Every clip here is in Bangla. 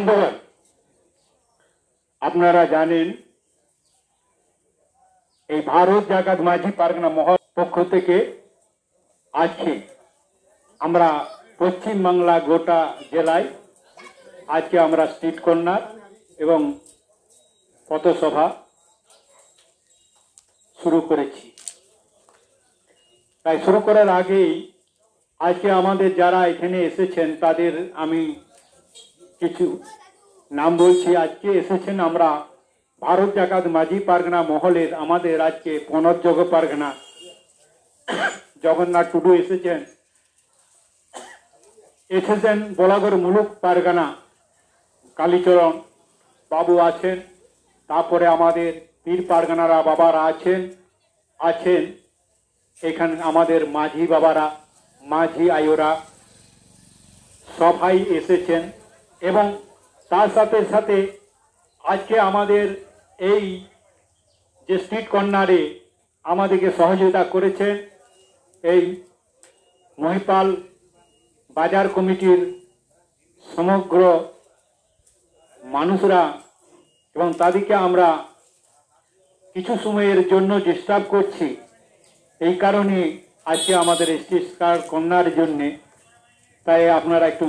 বন্ধুগণ, আপনারা জানেন এই ভারত জাকাত মাঝি পারগনা মহল পক্ষ থেকে আজকে আমরা পশ্চিম বাংলা গোটা জেলায় আজকে আমরা স্ট্রিট কর্নার এবং পথসভা শুরু করেছি। তাই শুরু করার আগেই আজকে আমাদের যারা এখানে এসেছেন তাদের আমি কিছু নাম বলছি। আজকে এসেছেন আমরা ভারত জাকাত মাঝি পারগনা মহলের আমাদের আজকে পুনর্যোগ পারগনা জগন্নাথ টুডু এসেছেন, বলাগড় মুলুক পারগনা কালীচরণ বাবু আছেন, তারপরে আমাদের পীর পারগনারা বাবারা আছেন এখানে আমাদের মাঝি বাবারা, মাঝি আয়োরা সবাই এসেছেন। এবং তার সাথে সাথে আজকে আমাদের এই যে স্ট্রিট কর্নারে আমাদেরকে সহযোগিতা করেছেন এই মহিপাল বাজার কমিটির সমগ্র মানুষরা, এবং তাদেরকে আমরা কিছু সময়ের জন্য ডিস্টার্ব করছি। এই কারণে আজকে আমাদের স্ট্রিট কর্নার জন্যে, তাই আপনারা একটু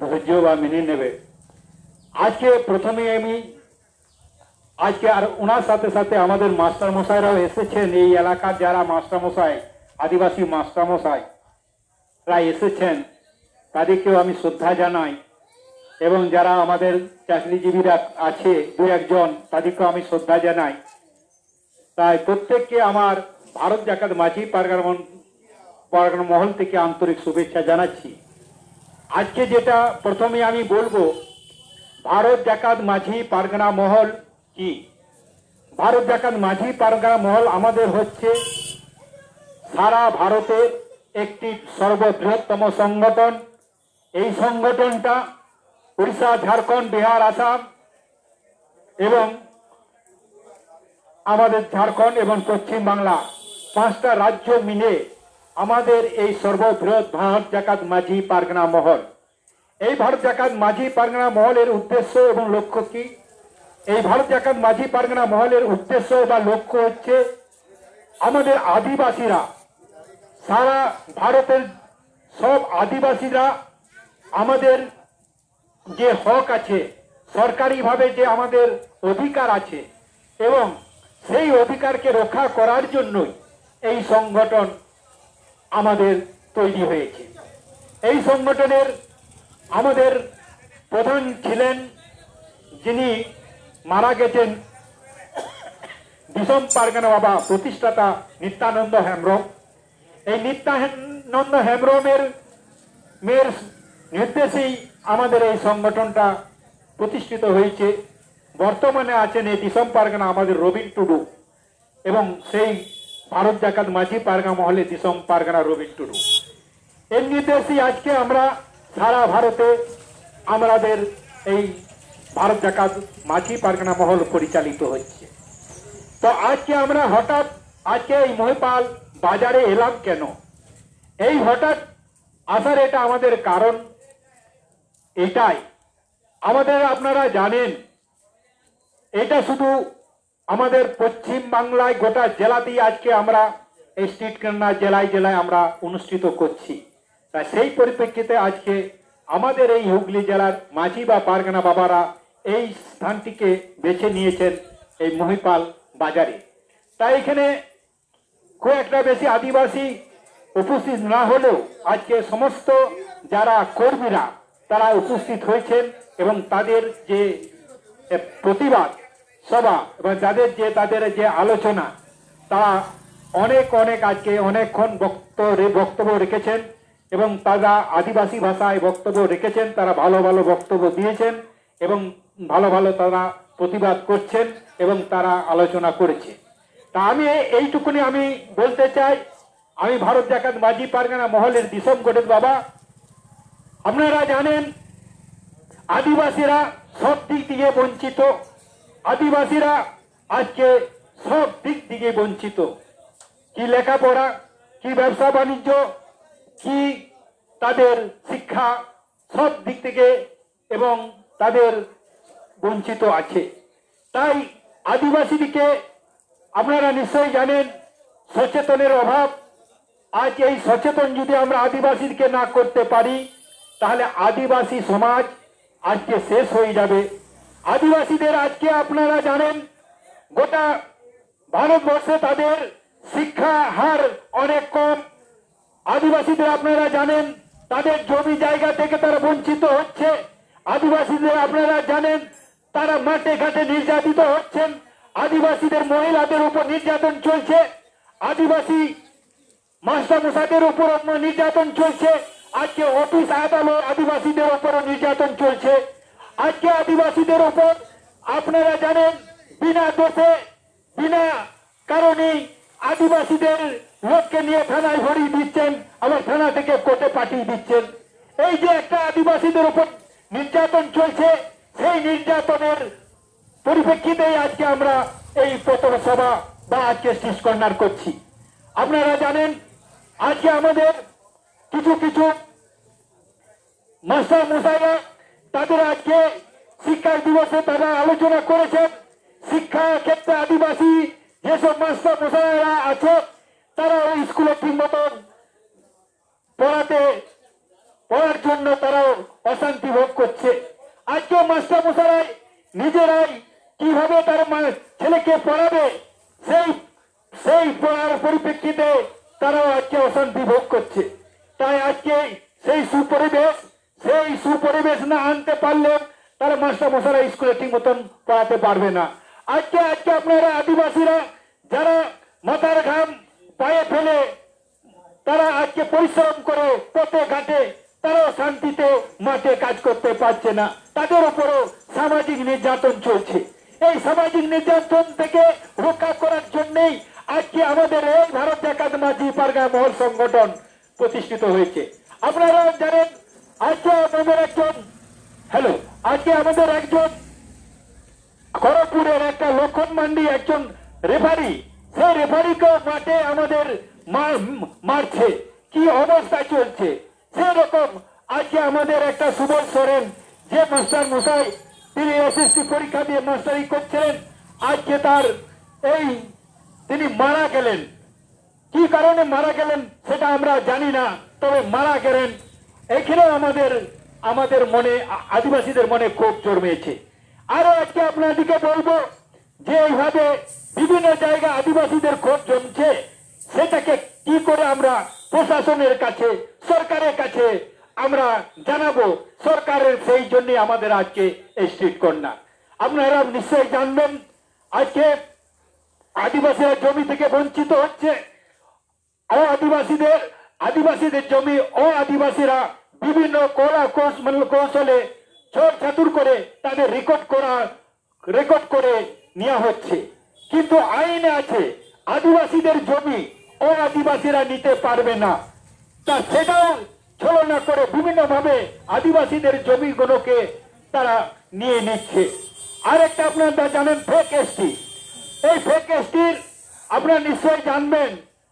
ধৈর্য বা মেনে নেবে। আজকে প্রথমে আমি আজকে আর ওনার সাথে সাথে আমাদের মাস্টার মশাইরাও এসেছেন, এই এলাকার যারা মাস্টার মশাই আদিবাসী মাস্টার মশাইরা এসেছেন তাদেরকেও আমি শ্রদ্ধা জানাই, এবং যারা আমাদের চাকরিজীবীরা আছে দু একজন তাদেরকেও আমি শ্রদ্ধা জানাই। তাই প্রত্যেককে আমার ভারত জাকাত মাঝি পারগনা মহল থেকে আন্তরিক শুভেচ্ছা জানাচ্ছি। আজকে যেটা প্রথমে আমি বলবো, ভারত জাকাত মাঝি পারগনা মহল কি? ভারত জাকাত মাঝি পারগনা মহল আমাদের হচ্ছে সারা ভারতের একটি সর্ববৃহত্তম সংগঠন। এই সংগঠনটা উড়িষ্যা, ঝাড়খণ্ড, বিহার, আসাম এবং আমাদের ঝাড়খণ্ড এবং পশ্চিম বাংলা 5টা রাজ্য মিলে আমাদের এই সর্ববৃহৎ ভারত জাকাত মাঝি পারগনা মহল। এই ভারত জাকাত মাঝি পারগনা মহলের উদ্দেশ্য এবং লক্ষ্য কি? এই ভারত জাকাত মাঝি পারগনা মহলের উদ্দেশ্য বা লক্ষ্য হচ্ছে আমাদের আদিবাসীরা, সারা ভারতের সব আদিবাসীরা আমাদের যে হক আছে, সরকারিভাবে যে আমাদের অধিকার আছে, এবং সেই অধিকারকে রক্ষা করার জন্যই এই সংগঠন আমাদের তৈরি হয়েছে। এই সংগঠনের আমাদের প্রধান ছিলেন, যিনি মারা গেছেন, দিসম পারগনা বাবা প্রতিষ্ঠাতা নিত্যানন্দ হেমব্রম। এই নিত্যানন্দ হেমব্রমের মেয়ের নির্দেশেই আমাদের এই সংগঠনটা প্রতিষ্ঠিত হয়েছে। বর্তমানে আছেন এই দিসম পারগনা আমাদের রবীন টুডু, এবং সেই ভারত জাকাত মাঝি পারগনা মহলে দিসম পারগনা রবীন টুডু। এর নির্দেশেই আজকে আমরা সারা ভারতে আমাদের এই ভারত জাকাত মাঝি পারগনা মহল পরিচালিত হচ্ছে। তো আজকে আমরা হঠাৎ আজকে এই মহিপাল বাজারে এলাম কেন? এই হঠাৎ আসার এটা আমাদের কারণ এটাই, আমাদের আপনারা জানেন এটা শুধু আমাদের পশ্চিম বাংলায় গোটা জেলাতেই আজকে আমরা এই স্ট্রিট কর্নার জেলায় জেলায় আমরা অনুষ্ঠিত করছি। তাই সেই পরিপ্রেক্ষিতে আজকে আমাদের এই হুগলি জেলার মাঝি বা পারগনা বাবারা এই স্থানটিকে বেছে নিয়েছেন এই মহিপাল বাজারে। তাই এখানে খুব একটা বেশি আদিবাসী উপস্থিত না হলেও আজকে সমস্ত যারা কর্মীরা তারা উপস্থিত হয়েছেন, এবং তাদের যে প্রতিবাদ সভা এবং তাদের যে আলোচনা, তারা অনেক আজকে অনেকক্ষণ বক্তব্য রেখেছেন, এবং তারা আদিবাসী ভাষায় বক্তব্য রেখেছেন। তারা ভালো ভালো বক্তব্য দিয়েছেন এবং ভালো তারা প্রতিবাদ করছেন এবং তারা আলোচনা করেছে। তা আমি এইটুকুনি আমি বলতে চাই, আমি ভারত জাকাত মাঝি পারগনা মহলের দিসম গোটের বাবা। আপনারা জানেন আদিবাসীরা সব দিক থেকে বঞ্চিত, আদিবাসীরা আজকে সব দিক থেকে বঞ্চিত। কি লেখাপড়া, কি ব্যবসা বাণিজ্য, কি তাদের শিক্ষা, সব দিক থেকে, এবং তাদের বঞ্চিত আছে। তাই আদিবাসীদিকে আপনারা নিশ্চয়ই জানেন সচেতনের অভাব। আজ এই সচেতন যদি আমরা আদিবাসীকে না করতে পারি তাহলে আদিবাসী সমাজ আজকে শেষ হয়ে যাবে। আদিবাসীদের আজকে আপনারা জানেন গোটা ভারতবর্ষে তাদের শিক্ষা হার অনেক কম। আদিবাসীদের আপনারা জানেন তাদের জমি জায়গা থেকে তারা বঞ্চিত হচ্ছে। আদিবাসীদের আপনারা জানেন তারা মাঠে ঘাটে নির্যাতিত হচ্ছেন। আদিবাসীদের মহিলাদের উপর নির্যাতন চলছে। আদিবাসী মাস্টারমশাইদের উপর নির্যাতন চলছে। আজকে অফিস আদালত আদিবাসীদের উপরও নির্যাতন চলছে। আজকে আদিবাসীদের উপর আপনারা জানেন বিনা দোষে বিনা কারণে আদিবাসীদের লোককে নিয়ে থানায় ভরিয়ে দিচ্ছেন, আবার থানা থেকে কোর্টে পাঠিয়ে দিচ্ছেন। এই যে একটা আদিবাসীদের উপর নির্যাতন চলছে, সেই নির্যাতনের পরিপ্রেক্ষিতে আজকে আমরা এই প্রথম সভা বা আজকে স্টিচ কর্নার করছি। আপনারা জানেন আজকে আমাদের কিছু কিছু মাস্টার মশাইরা তাদের আজকে শিক্ষা দিবসে তারা আলোচনা করেছেন। শিক্ষা ক্ষেত্রে আদিবাসী যেসব মাস্টার মশাইরা আছে তারা ওই স্কুলে ঠিক মতন পড়ার জন্য তারাও অশান্তি ভোগ করছে। আজকে মাস্টার মশাই নিজেরাই কিভাবে তার ছেলেকে পড়াবে সেই পড়ার পরিপ্রেক্ষিতে তারাও আজকে অশান্তি ভোগ করছে। তাই আজকে সেই সুপরিবেশ না আনতে পারলে তারা মাস্টার মশাই স্কুলে ঠিক মতন পড়াতে পারবে না। আজকে আপনারা আদিবাসীরা যারা মাথার ঘাম পায়ে ফেলে তারা আজকে পরিশ্রম করে পথে ঘাটে তারাও শান্তিতে মাঠে কাজ করতে পারছে না। তাদের উপরও সামাজিক নির্যাতন চলছে। এই সামাজিক নির্যাতন থেকে রক্ষা করার জন্যই আজকে আমাদের এই ভারত জাকাত মাঝি পারগা মহল সংগঠন প্রতিষ্ঠিত হয়েছে। আপনারা জানেন আজকে আমাদের একজন খড়গপুরের একটা লক্ষণ মান্ডি একজন রেফারি, সেই রেফারিকে মাঠে আমাদের মারছে, কি অবস্থা চলছে। সেরকম আজকে আমাদের একটা সুবল সোরেন যে মাস্টার মশাই তিনি এসএসসি পরীক্ষা দিয়ে মাস্টারি করছিলেন, আজকে তিনি মারা গেলেন। কি কারণে মারা গেলেন সেটা আমরা জানি না, তবে মারা গেলেন। এখানে আমাদের মনে আদিবাসীদের মনে ক্ষোভ জন্মেছে। আরো আজকে আপনাদেরকে বলবো যে এইভাবে বিভিন্ন জায়গায় আদিবাসীদের ক্ষোভ জমছে, সেটাকে কি করে আমরা প্রশাসনের কাছে সরকারের কাছে আমরা জানাবো। সরকারের সেই জন্য আমাদের আজকে এই স্ট্রিট কর্নার। আপনারা নিশ্চয়ই জানবেন আজকে আদিবাসীরা জমি থেকে বঞ্চিত হচ্ছে। আদিবাসীদের জমি আদিবাসীরা বিভিন্ন কৌশলে ছোট চাতুর করে তাদের রেকর্ড করে নেওয়া হচ্ছে। কিন্তু আইনে আছে আদিবাসীদের জমি আদিবাসীরা নিতে পারবে না। তা সেটাও ছলনা করে বিভিন্ন ভাবে আদিবাসীদের জমিগুলোকে তারা নিয়ে নিচ্ছে। আরেকটা আপনারা জানেন ফেক এসটি। এই ফেক এসটির আপনারা নিশ্চয়ই জানবেন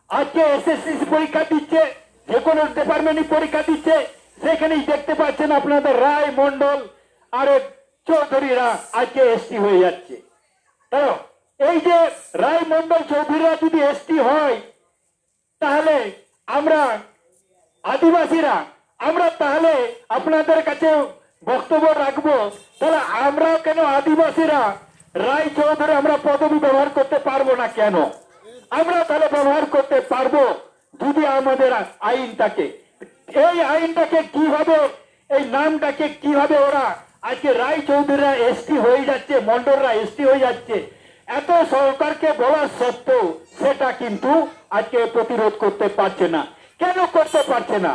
আজকে এসএসসি পরীক্ষা দিচ্ছে, যে কোনো ডিপার্টমেন্টই পরীক্ষা দিচ্ছে, সেখানেই দেখতে পাচ্ছেন আপনাদের রায় মন্ডল আর চৌধুরীরা আজকে এসটি হয়ে যাচ্ছে। এই যে রায় মন্ডল চৌধুরীরা যদি এসটি হয় তাহলে আমরা আদিবাসীরা তাহলে আপনাদের কাছে বক্তব্য রাখবো, তাহলে আমরা কেন আদিবাসীরা রায় চৌধুরী আমরা পদবি ব্যবহার করতে পারবো না কেন? আমরা তাহলে ব্যবহার করতে পারবো যদি আমাদের আইন থাকে। এই আইনটাকে কিভাবে, এই নামটাকে কিভাবে ওরা আজকে রায় চৌধুরীরা এসটি হয়ে যাচ্ছে, মন্ডলরা এসটি হয়ে যাচ্ছে, এত সরকারকে বলা সত্ত্বেও সেটা কিন্তু আজকে প্রতিরোধ করতে পারছে না। কেন করতে পারছে না?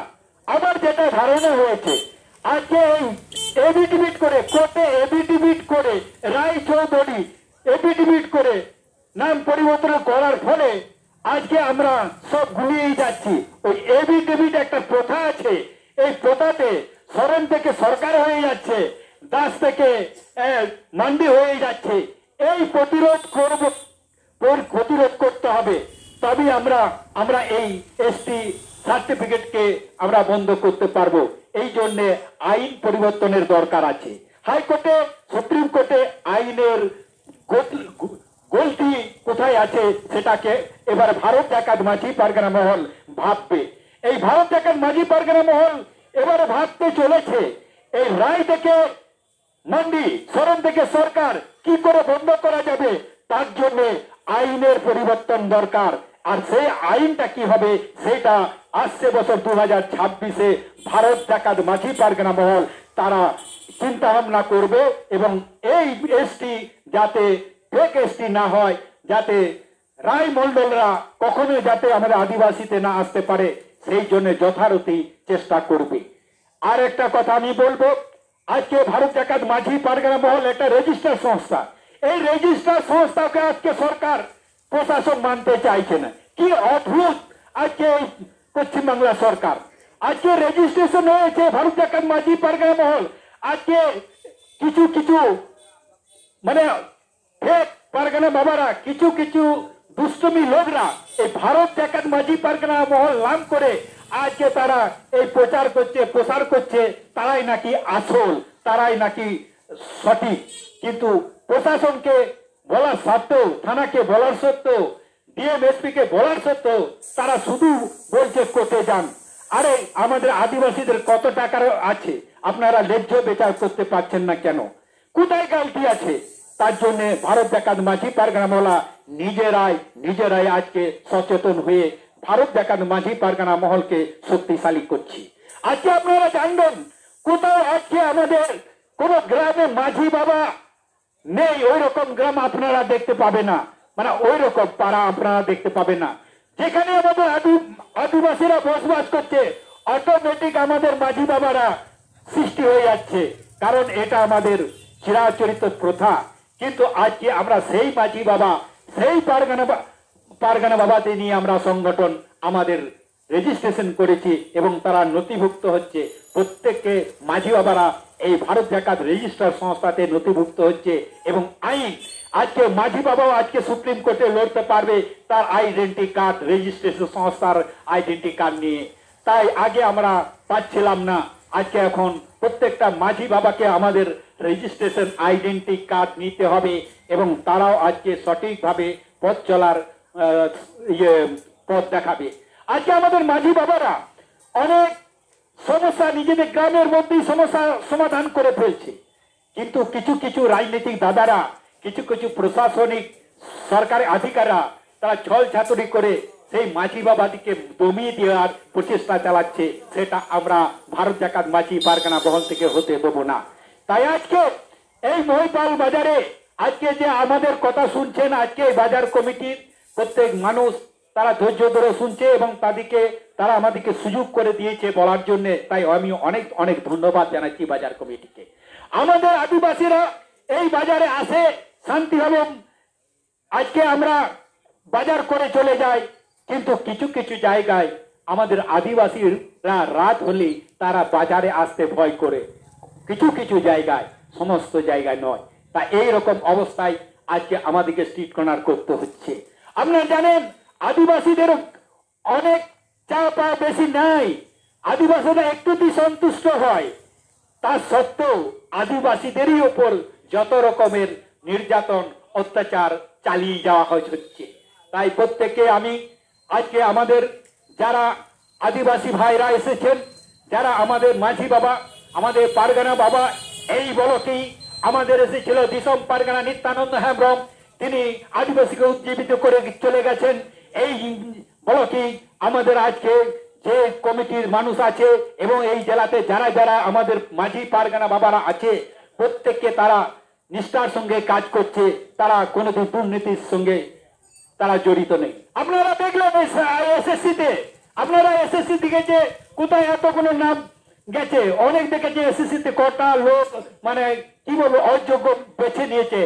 আমার যেটা ধারণা হয়েছে আজকে এই এফিডেভিট করে কোর্টে এফিডেভিট করে রায় চৌধুরী এফিডেভিট করে নাম পরিবর্তন করার ফলে আজকে আমরা সব গুলিয়ে যাচ্ছি। ওই এফিডেভিট একটা প্রথা আছে, এই প্রথাতে সরেন থেকে সরকার হয়ে যাচ্ছে, দাস থেকে মান্ডি হয়ে যাচ্ছে। এই প্রতিরোধ করতে হবে, তবে আমরা এই এসটি সার্টিফিকেটকে আমরা বন্ধ করতে পারবো। এই জন্য আইন পরিবর্তনের দরকার আছে। হাইকোর্টে সুপ্রিম কোর্টে আইনের গলতি কোথায় আছে সেটাকে এবার ভারত জাকাত মাঝি পারগানা মহল ভাববে। এই ভারত জাকাত মাঝি পারগানা মহল এবারে ভাবতে চলেছে এই রায় থেকে মন্ডি শরণ থেকে সরকার কি করে বন্ধ করা যাবে, তার জন্য আইনের পরিবর্তন দরকার। আর সেই আইনটা কি হবে সেটা আসছে বছর 2026-এ ভারত জাকাত মাঝি পারগানা মহল তারা চিন্তা ভাবনা করবে এবং এই এসটি যাতে ফেক এসটি না হয়, যাতে রায় মন্ডলরা কখনো যাতে আমাদের আদিবাসীতে না আসতে পারে সেই জন্য যথারীতি চেষ্টা করবে। আর একটা কথা আমি বলবো, আজকে ভারত জাকাত মাঝি পারগানা মহল একটা রেজিস্টার সংস্থা। এই রেজিস্টার সংস্থাকে আজকে সরকার প্রশাসন মানতে চাইছে না। কি অদ্ভুত আজকে পশ্চিমবাংলা সরকার, আজকে রেজিস্ট্রেশন হয়েছে ভারত জাকাত মাঝি পারগানা মহল, আজকে কিছু কিছু মানে ফেক পারগানা বাবারা, কিছু কিছু দুষ্টমি লোকরা এই ভারত জাকাত মাঝি পারগানা মহল নাম করে আজকে তারা এই প্রচার করছে প্রসার করছে তারাই নাকি আসল, তারাই নাকি সঠিক। কিন্তু প্রশাসনকে বলার সত্ত্বেও, থানাকে বলার সত্ত্বেও, ডিএমএসপি কে বলার সত্ত্বেও তারা শুধু বলছে কোর্টে যান। আরে আমাদের আদিবাসীদের কত টাকা আছে, আপনারা ন্যায্য বিচার করতে পারছেন না কেন? কোথায় গালতি আছে? তার জন্য ভারত জাকাত মাঝি পারগানা মহল নিজেরাই আজকে সচেতন হয়ে ভারত জাকাত মাঝি পারগানা মহলকে শক্তিশালী করছি। আজকে আপনারা জানবেন কোথাও আজকে আমাদের কোন গ্রামে মাঝি বাবা নেই, ওই রকম গ্রাম আপনারা দেখতে পাবে না, মানে ওই রকম পাড়া আপনারা দেখতে পাবে না। যেখানে আমাদের আদিবাসীরা বসবাস করছে অটোমেটিক আমাদের মাঝি বাবারা সৃষ্টি হয়ে যাচ্ছে, কারণ এটা আমাদের চিরাচরিত প্রথা। কিন্তু আজকে আমরা সেই মাঝি বাবা, সেই পারগানা বাবাদের নিয়ে আমরা সংগঠন আমাদের রেজিস্ট্রেশন করেছি এবং তারা নথিভুক্ত হচ্ছে। প্রত্যেককে মাঝি বাবারা এই ভারত জাকাত রেজিস্টার সংস্থাতে নথিভুক্ত হচ্ছে এবং আইন আজকে মাঝি বাবাও আজকে সুপ্রিম কোর্টে লড়তে পারবে তার আইডেন্টি কার্ড, রেজিস্ট্রেশন সংস্থার আইডেন্টি কার্ড নিয়ে। তাই আগে আমরা পাচ্ছিলাম না, আজকে এখন প্রত্যেকটা মাঝি বাবাকে আমাদের রেজিস্ট্রেশন আইডেন্টি কার্ড নিতে হবে এবং তারাও আজকে সঠিকভাবে পথ চলার পথ দেখাবে। আজকে আমাদের মাঝি বাবারা অনেক সমস্যা নিজেদের গ্রামের মধ্যেই সমস্যা সমাধান করে ফেলছে, কিন্তু কিছু কিছু রাজনৈতিক দাদারা, কিছু কিছু প্রশাসনিক সরকারি আধিকাররা তারা ছল ছাতুরি করে সেই মাঝি বাবাদিকে দমিয়ে দেওয়ার প্রচেষ্টা চালাচ্ছে। সেটা আমরা ভারত জাকাত মাঝি পারগানা মহল থেকে হতে দেবো না। তাই আজকে এই মহিপাল বাজারে আজকে যে আমাদের কথা শুনছেন, আজকে এই বাজার কমিটির প্রত্যেক মানুষ তারা ধৈর্য ধরে শুনছে এবং তারা আমাদেরকে সুযোগ করে দিয়েছে বলার জন্য। তাই আমি অনেক অনেক ধন্যবাদ জানাচ্ছি বাজার কমিটিকে। আমাদের আদিবাসীরা এই বাজারে আসে শান্তিভাবে, আজকে আমরা বাজার করে চলে যাই, কিন্তু কিছু কিছু জায়গায় আমাদের আদিবাসীরা রাত হলে তারা বাজারে আসতে ভয় করে, কিছু কিছু জায়গায়, সমস্ত জায়গায় নয়। তা এইরকম অবস্থায় আজকে আমাদেরকে স্ট্রিট কর্নার করতে হচ্ছে। আপনারা জানেন আদিবাসীদের অনেক চা পাওয়া বেশি নাই, আদিবাসীরা একটুতেই সন্তুষ্ট হয়, তা সত্ত্বেও আদিবাসীদেরই ওপর যত রকমের নির্যাতন অত্যাচার চালিয়ে যাওয়া হচ্ছে। তাই প্রত্যেককে আমি আজকে আমাদের যারা আদিবাসী ভাইরা এসেছেন, যারা আমাদের মাঝি বাবা, আমাদের পারগানা বাবা, এই বলকেই আমাদের এসেছিল দিসম পারগানা নিত্যানন্দ হেমব্রম, তিনি আদিবাসীকে উজ্জীবিত করে চলে গেছেন। এই বলকেই আমাদের আজকে যে কমিটির মানুষ আছে এবং এই জেলাতে যারা যারা আমাদের মাঝি পারগানা বাবারা আছে প্রত্যেককে তারা নিষ্ঠার সঙ্গে কাজ করছে, তারা কোনোদিন দুর্নীতির সঙ্গে তারা জড়িত নেই। আপনারা দেখলেন এসএসসিতে, আপনারা এসএসসি দিকে যে কোথায় এতগুলো নাম গেছে, অনেক দেখেছে এসএসসিতে কটা লোক মানে কি বলবো অযোগ্য বেছে নিয়েছে,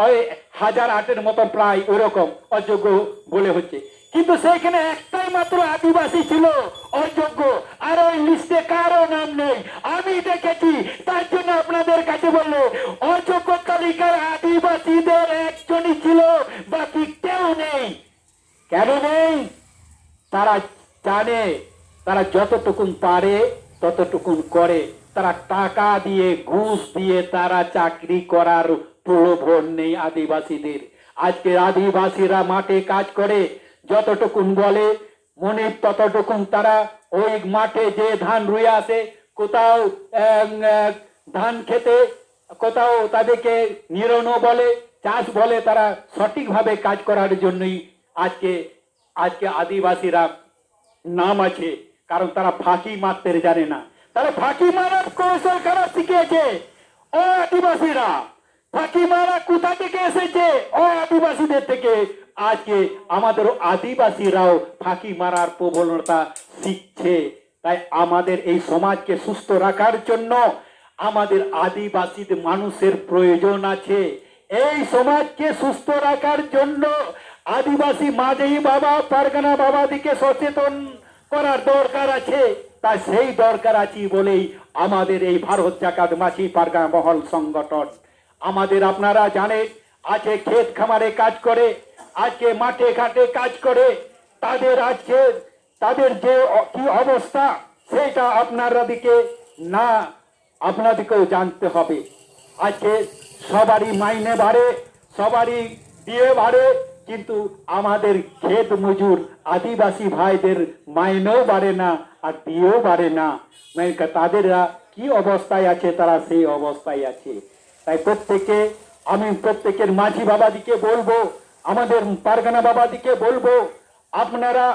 ওই 1008-এর মতো প্রায় ওই রকম অযোগ্য বলে হচ্ছে, কিন্তু সেইখানে একটাই মাত্র আদিবাসী ছিল অযোগ্য, আর ওই লিস্টে কারো নাম নেই আমি দেখেছি। তার জন্য আপনাদের কাছে বললো অযোগ্য তালিকার আদিবাসীদের একজনই ছিল, বাকি কেউ নেই। কেন নেই? তারা জানে তারা যতটুকুন পারে ততটুকুন করে, তারা টাকা দিয়ে ঘুষ দিয়ে তারা চাকরি করার প্রলোভন নেই আদিবাসীদের। আজকে আদিবাসীরা মাঠে কাজ করে যতটুকুন বলে মনে ততটুকুন তারা ওই মাঠে যে ধান রুয়ে আসে, কোথাও ধান খেতে, কোথাও তাদেরকে নিরনো বলে, চাষ বলে, তারা সঠিকভাবে কাজ করার জন্যই আজকে আজকে আদিবাসীরা নাম আছে। কারণ তারা ফাঁকি মারতে জানে না, তারা ফাঁকি মারার কৌশল কারা শিখেছে? ও আদিবাসীরা। ফাঁকি মারা কোথা থেকে এসেছে? ও আদিবাসীদের থেকে। আজকে আমাদের আদিবাসীরাও ফাঁকি মারার প্রবণতা শিখছে। তাই আমাদের এই সমাজকে সুস্থ রাখার জন্য আমাদের আদিবাসীদের মানুষের প্রয়োজন আছে। এই সমাজকে সুস্থ রাখার জন্য আদিবাসী মাঝি বাবা, পারগানা বাবাদিকে সচেতন করার দরকার আছে। তাই সেই দরকার আছে বলেই আমাদের এই ভারত জাকাত মাঝি পারগানা মহল সংগঠন। আমাদের আপনারা জানেন আজকে ক্ষেত খামারে কাজ করে, আজকে মাঠে ঘাটে কাজ করে, তাদের আজকে তাদের যে কি অবস্থা সেটা আপনাদেরকে না আপনাদেরকেও জানতে হবে। আজকে সবারই মাইনে বাড়ে, সবারই দিয়ে বাড়ে, কিন্তু আমাদের ক্ষেত মজুর আদিবাসী ভাইদের মাইনেও বাড়ে না আর দিয়েও বাড়ে না। তাদের কি অবস্থায় আছে, তারা সেই অবস্থায় আছে। তাই প্রত্যেকে, আমি প্রত্যেকের মাঝি বাবাদিকে বলবো, আমাদের পারগানা বাবাদিকে বলবো, আপনারা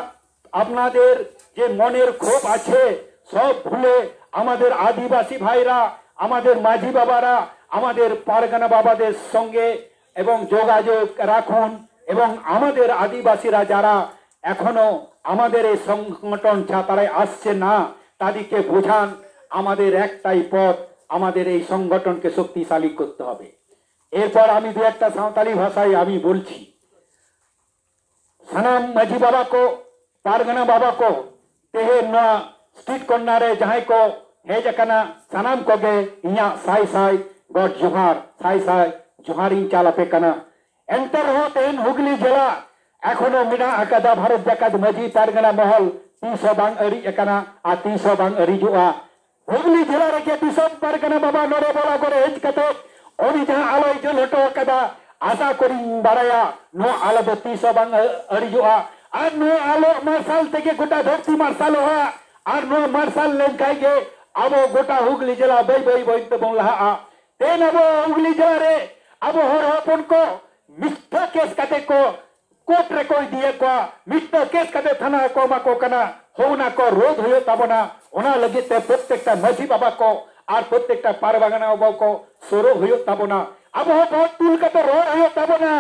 আপনাদের যে মনের ক্ষোভ আছে সব ভুলে আমাদের আদিবাসী ভাইরা, আমাদের মাঝি বাবারা, আমাদের পারগানা বাবাদের সঙ্গে এবং যোগাযোগ রাখুন। এবং আমাদের আদিবাসীরা যারা এখনো আমাদের এই সংগঠন ছাড়াই আসছে না, তাদেরকে বোঝান আমাদের একটাই পথ, আমাদের এই সংগঠনকে শক্তিশালী করতে হবে। এরপর আমি দু একটা সাঁওতালি ভাষায় আমি বলছি। সানাম মাঝি বাবা को, पारगना बाबा को, तेहे ना स्ट्रीट कॉर्नर जहां को हेज कना सानाम को गे इया साई साई गॉड जोहार, साई साई जोहारिंग चालापे कना। एंटर हो तेन हुगली जिला एखोनो मिना आकादा भारत जाकात माझी पारगना महल 300 बांग अरी कना आ 300 बांग अरी जुआ हुगली जिला रे दिसम पारगना बाबा नोरे बोला करे हेज कते ओनी जहां आलोय जो लटो कदा आशा करी बाराया नो आलो 300 बांग अरी जुआ আর নো আলো মার্শাল থেকে গোটা ধরতি মার্শাল হওয়া আর নো মার্শাল লেনকাই গে আবো গোটা হুগলি জেলা বই বই বইতে বললা তেন আবো হুগলি জেলা রে আবো হর হপন কো মিথ্যা কেস কাতে কো কোর্ট রে কই দিয়ে কো মিথ্যা কেস কাতে থানা কো মা কো কানা হোনা কো রোধ হয়ে তাবনা ওনা লাগিতে প্রত্যেকটা মাঝি বাবা কো আর প্রত্যেকটা পারবাগানা বাবা কো সরো হয়ে তাবনা আবো বহুত তুল কাতে রোড হয়ে তাবনা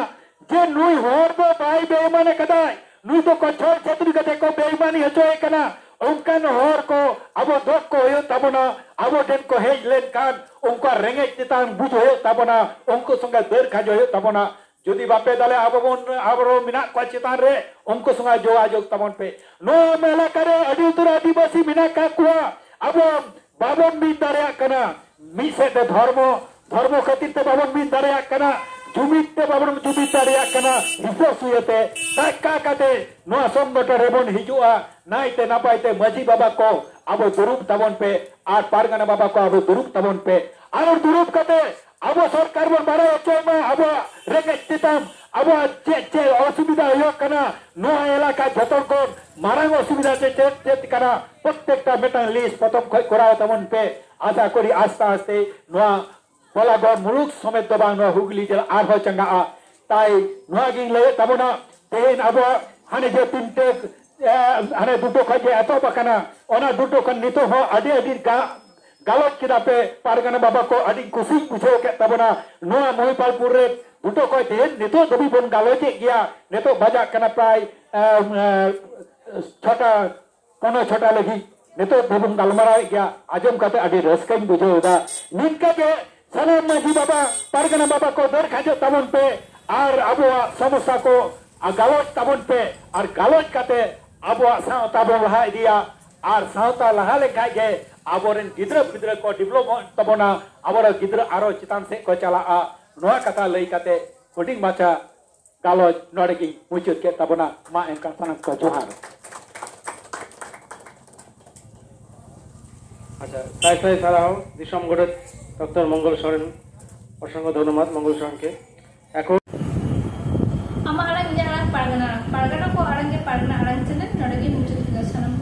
যে নুই হর দো বাই বেমানে কদাই नुई तो कछोर छेत्री कते को बेईमानी हचोए कना उनकान हर को अबो दोक को होयो तबना अबो डेन को हेज लेन कान उनका रेंगे चितान बुझ होयो तबना उनको संगे दर खाज होयो तबना যদি বাপে দলে আববন আবরো মিনা কা চিতান রে উনকো সঙ্গে যোগাযোগ তমন পে নো মেলা করে আদি উত্তর আদিবাসী মিনা কা কুয়া আবো বাবন মি দারিয়া কানা মিসেতে ধর্ম ধর্ম খাতিরতে বাবন মি দারিয়া কানা जुमिते बाबन जुमित दारिया कना हिसो सुयते टाका काते नो संगठन रेबन हिजुआ नाइते नापाइते माझी बाबा को आबो दुरुप तबन पे आर पारगाना बाबा को आबो दुरुप तबन पे आर दुरुप काते आबो सरकार बन बारे चोमा आबो रेगे चिताम आबो चे चे असुविधा हयो कना नो एलाका जतन को मारांग असुविधा चे चे कना प्रत्येकटा मेटान लिस्ट प्रथम खय कराओ तबन पे आशा करी आस्ते आस्ते नो पलागढ़ मुलुक समेत दबांग हुगली जिला आर हो चंगा ताई नुआगिंग ले तबना तेन अब हाने जे तिनटे हाने दुटो खजे एतो बकना ओना दुटो खन नितो हो अडी अडी गालोच किदा पे पारगाना बाबा को अडी खुशी बुझो के तबना नुआ मोहिपालपुर रे दुटो को तेन नितो दबी बन गालोचे गया नितो बजा कना प्राय छोटा कोनो छोटा लगी नितो दबन गालमारा गया आजम काते अडी रसकन बुझो दा निनका के सलाम माझी बाबा पारगाना बाबा को दर खाजो तबन पे और अबो समस्या को गालोच तबन पे और गालोच काते अबो सावता बन लहा दिया और सावता लहा लेखा गे आबोरेन गिद्र पिद्र को डेवलपमेंट तबना आबोर गिद्र आरो चितान से को चला नोआ कथा लई काते हुडिंग माछा गालोच नोडेगी मुचुत के तबना मा एनका सनक को जोहार আচ্ছা সাই ছাড়াও দিশম গড়ের ডক্টর মঙ্গল সরেন অসংখ্য ধন্যবাদ মঙ্গল সরেনকে। এখন Ama alang jangan pargana ko alang ke pargana alang channel nodagi muncul juga sanam